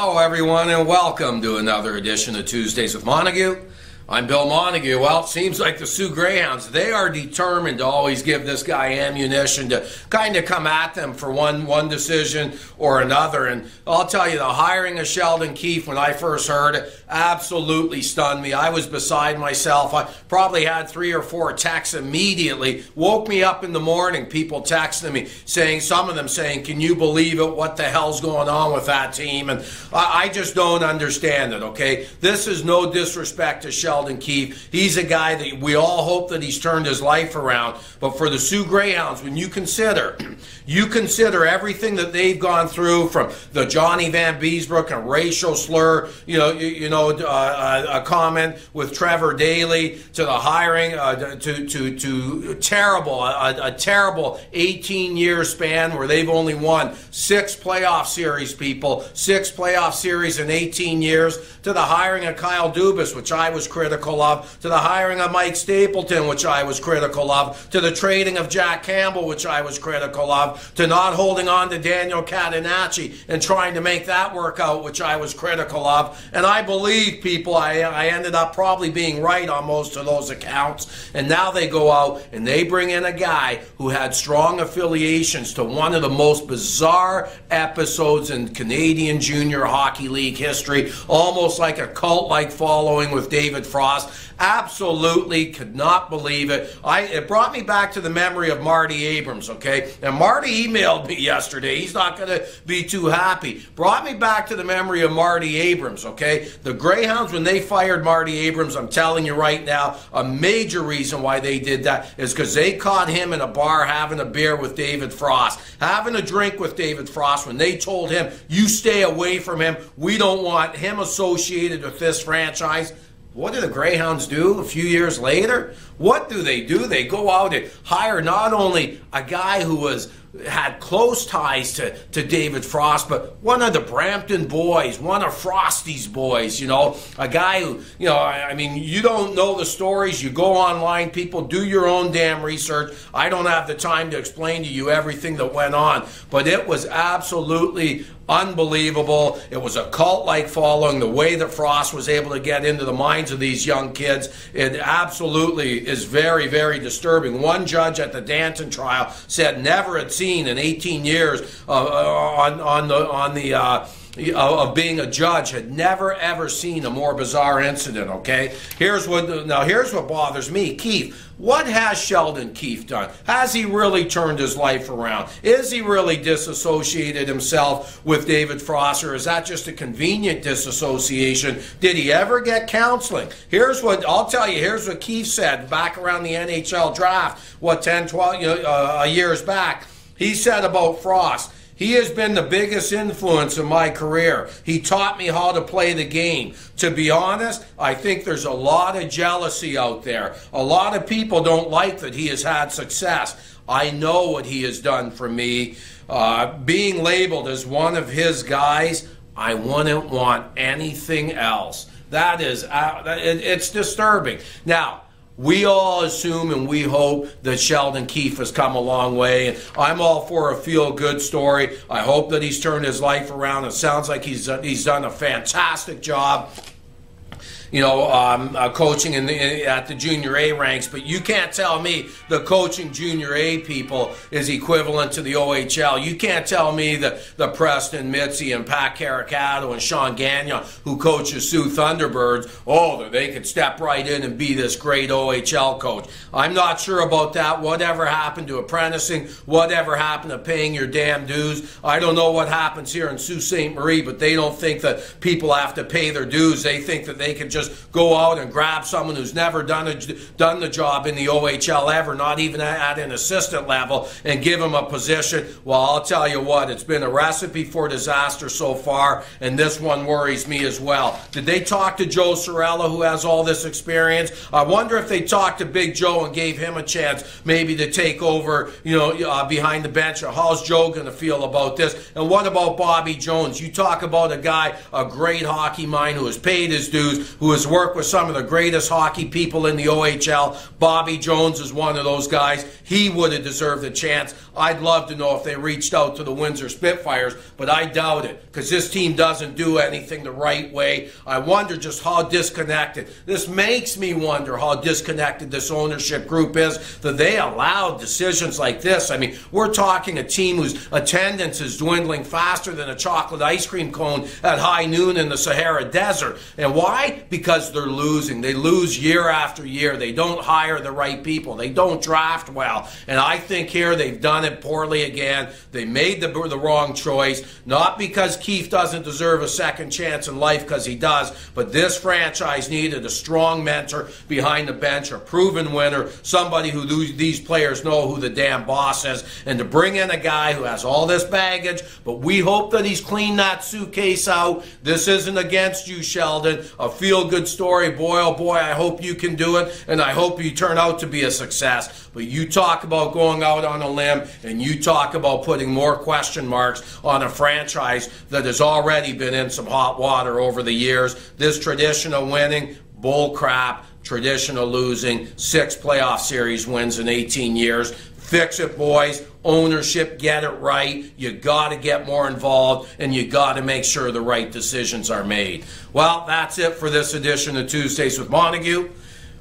Hello everyone and welcome to another edition of Tuesdays with Montague. I'm Bill Montague. Well, it seems like the Soo Greyhounds, they are determined to always give this guy ammunition to kind of come at them for one decision or another. And I'll tell you, the hiring of Sheldon Keefe, when I first heard it, absolutely stunned me. I was beside myself. I probably had 3 or 4 texts immediately. Woke me up in the morning, people texting me, some of them saying, can you believe it? What the hell's going on with that team? And I just don't understand it, okay? This is no disrespect to Sheldon Keefe. He's a guy that we all hope that he's turned his life around. But for the Soo Greyhounds, when you consider everything that they've gone through, from the Johnny Van Beesbrook and racial slur, a comment with Trevor Daly, to the hiring, to a terrible 18-year span where they've only won 6 playoff series, people, 6 playoff series in 18 years, to the hiring of Kyle Dubas, which I was critical of, to the hiring of Mike Stapleton, which I was critical of, to the trading of Jack Campbell, which I was critical of, to not holding on to Daniel Catenacci and trying to make that work out, which I was critical of. And I believe, people, I ended up probably being right on most of those accounts. And now they go out and they bring in a guy who had strong affiliations to one of the most bizarre episodes in Canadian Junior Hockey League history, almost like a cult-like following with David Frost. Absolutely could not believe it. It brought me back to the memory of Marty Abrams, okay? And Marty emailed me yesterday. He's not going to be too happy. Brought me back to the memory of Marty Abrams, okay? The Greyhounds, when they fired Marty Abrams, I'm telling you right now, a major reason why they did that is because they caught him in a bar having a beer with David Frost, having a drink with David Frost, when they told him, you stay away from him. We don't want him associated with this franchise. What do the Greyhounds do a few years later? What do? They go out and hire not only a guy who had close ties to David Frost, but one of the Brampton boys, one of Frosty's boys, a guy who, I mean, you don't know the stories. You go online, people, do your own damn research. I don't have the time to explain to you everything that went on, but it was absolutely unbelievable. It was a cult-like following. The way that Frost was able to get into the minds of these young kids, it absolutely is very, very disturbing. One judge at the Danton trial said never had seen in 18 years of being a judge, had never ever seen a more bizarre incident, okay? Here's what bothers me. Keefe. What has Sheldon Keefe done? Has he really turned his life around? Is he really disassociated himself with David Frost, or is that just a convenient disassociation? Did he ever get counseling? Here's what I'll tell you. Here's what Keefe said back around the NHL draft, 10, 12 years back. He said about Frost, he has been the biggest influence in my career. He taught me how to play the game. To be honest, I think there's a lot of jealousy out there. A lot of people don't like that he has had success. I know what he has done for me. Being labeled as one of his guys, I wouldn't want anything else. That is, it's disturbing. Now, we all assume and we hope that Sheldon Keefe has come a long way. And I'm all for a feel-good story. I hope that he's turned his life around. It sounds like he's done a fantastic job, coaching at the Junior A ranks. But you can't tell me the coaching Junior A people is equivalent to the OHL. You can't tell me that the Preston Mitzi and Pat Caricato and Sean Gagnon, who coaches Sioux Thunderbirds, that they could step right in and be this great OHL coach. I'm not sure about that. Whatever happened to apprenticing? Whatever happened to paying your damn dues? I don't know what happens here in Sault Ste. Marie, but they don't think that people have to pay their dues. They think that they can just go out and grab someone who's never done the job in the OHL ever, not even at an assistant level, and give him a position. Well, I'll tell you what, it's been a recipe for disaster so far, and this one worries me as well. Did they talk to Joe Sorella, who has all this experience? I wonder if they talked to Big Joe and gave him a chance maybe to take over, behind the bench. How's Joe going to feel about this? And what about Bobby Jones? You talk about a guy, a great hockey mind who has paid his dues, who has worked with some of the greatest hockey people in the OHL. Bobby Jones is one of those guys. He would have deserved a chance. I'd love to know if they reached out to the Windsor Spitfires, but I doubt it, because this team doesn't do anything the right way. I wonder just how disconnected. This makes me wonder how disconnected this ownership group is, that they allow decisions like this. I mean, we're talking a team whose attendance is dwindling faster than a chocolate ice cream cone at high noon in the Sahara Desert. And why? Because they're losing. They lose year after year. They don't hire the right people. They don't draft well. And I think here they've done it poorly again. They made the wrong choice, not because Keefe doesn't deserve a second chance in life, because he does, but this franchise needed a strong mentor behind the bench, a proven winner, somebody who these players know who the damn boss is, and to bring in a guy who has all this baggage, but we hope that he's cleaned that suitcase out. This isn't against you, Sheldon. A feel-good story. Boy, oh boy, I hope you can do it, and I hope you turn out to be a success. But you talk about going out on a limb, and you talk about putting more question marks on a franchise that has already been in some hot water over the years. This tradition of winning, bull crap. Tradition of losing, 6 playoff series wins in 18 years. Fix it, boys. Ownership, get it right. You got to get more involved, and you got to make sure the right decisions are made. Well, that's it for this edition of Tuesdays with Montague.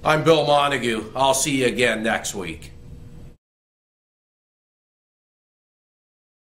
I'm Bill Montague. I'll see you again next week.